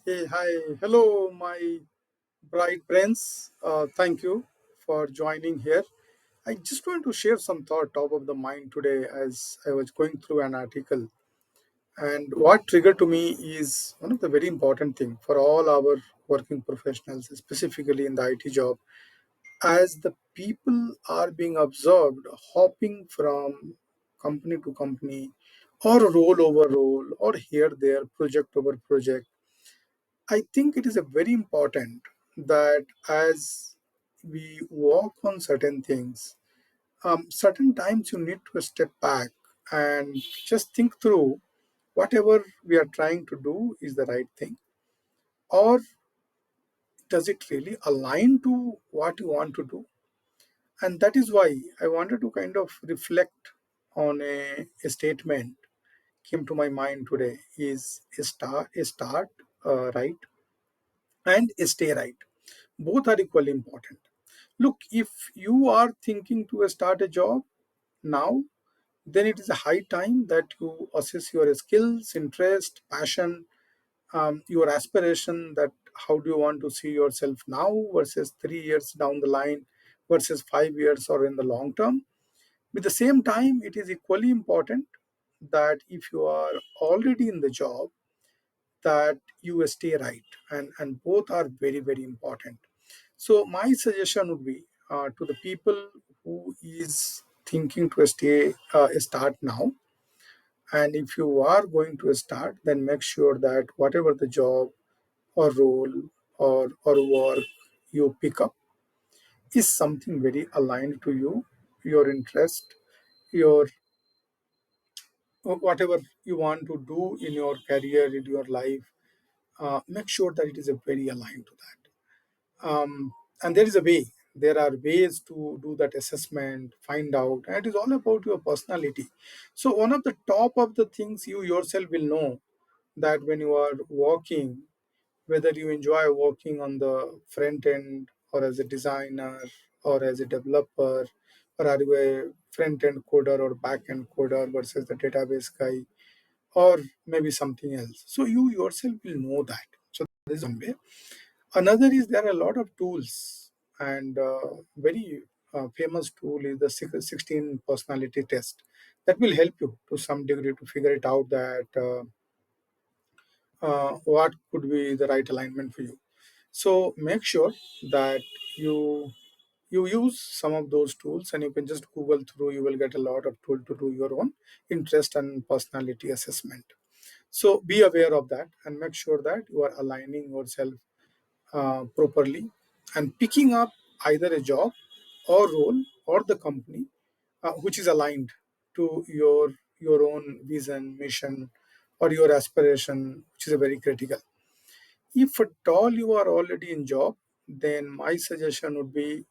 Hey, hi, hello, my bright friends. Thank you for joining here. I just want to share some thought top of the mind today as I was going through an article. And what triggered to me is one of the very important thing for all our working professionals, specifically in the IT job, as the people are being observed hopping from company to company or role over role or here there project over project. I think it is a very important that as we work on certain things, certain times you need to step back and just think through whatever we are trying to do is the right thing, or does it really align to what you want to do? And that is why I wanted to kind of reflect on a statement came to my mind today is a start right and a stay right. Both are equally important. Look, if you are thinking to start a job now, then it is a high time that you assess your skills, interest, passion, your aspiration, that how do you want to see yourself now versus 3 years down the line versus 5 years or in the long term. With the same time, it is equally important that if you are already in the job, that you stay right, and both are very, very important. So my suggestion would be to the people who is thinking to start now, and if you are going to start, then make sure that whatever the job or role or work you pick up is something very aligned to you, your interest, your whatever you want to do in your career, in your life. Make sure that it is a very aligned to that. And there is a way, there are ways to do that assessment, find out, and it is all about your personality. So one of the top of the things you yourself will know, that when you are working, whether you enjoy working on the front end or as a designer or as a developer, or are you a front end coder or back end coder versus the database guy, or maybe something else. So you yourself will know that. So that is one way. Another is there are a lot of tools, and very famous tool is the 16 personality test that will help you to some degree to figure it out that what could be the right alignment for you. So make sure that you you use some of those tools, and you can just Google through. You will get a lot of tool to do your own interest and personality assessment. So be aware of that and make sure that you are aligning yourself properly and picking up either a job or role or the company which is aligned to your own vision, mission, or your aspiration, which is a very critical. If at all you are already in job, then my suggestion would be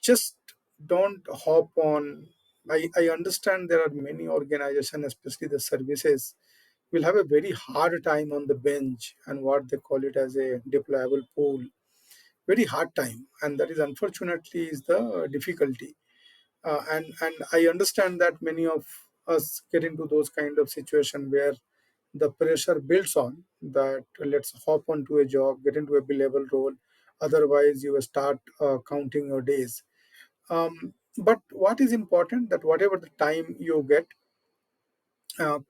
just don't hop on. I understand there are many organizations, especially the services, will have a very hard time on the bench and what they call it as a deployable pool. Very hard time, and that is unfortunately is the difficulty. And I understand that many of us get into those kind of situation where the pressure builds on that let's hop onto a job, get into a billable role, otherwise you will start counting your days. But what is important that whatever the time you get,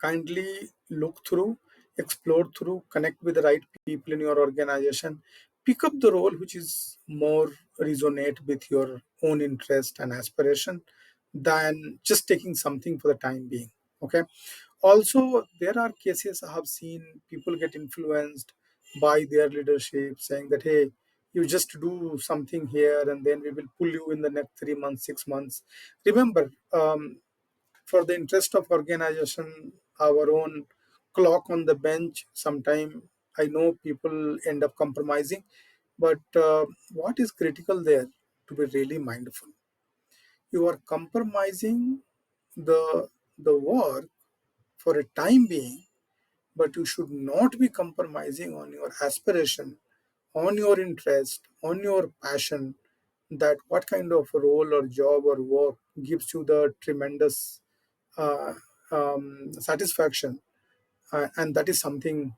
kindly look through, explore through, connect with the right people in your organization, pick up the role which is more resonate with your own interest and aspiration than just taking something for the time being. Okay. Also, there are cases I have seen people get influenced by their leadership saying that, hey, you just do something here and then we will pull you in the next 3 months, 6 months. Remember, for the interest of organization, our own clock on the bench, sometime I know people end up compromising, but what is critical there to be really mindful? You are compromising the work for a time being, but you should not be compromising on your aspiration, on your interest, on your passion, that what kind of role or job or work gives you the tremendous uh, satisfaction, and that is something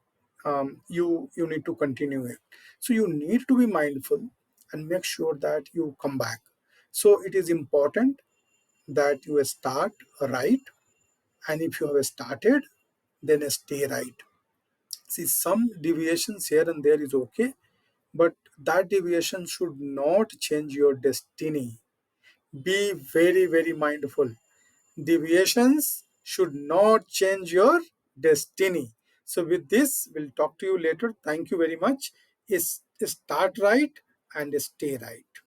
you need to continue it. So you need to be mindful and make sure that you come back. So it is important that you start right, and if you have started, then stay right. See, some deviations here and there is okay, but that deviation should not change your destiny. Be very, very mindful. Deviations should not change your destiny. So, with this, we'll talk to you later. Thank you very much. Start right and stay right.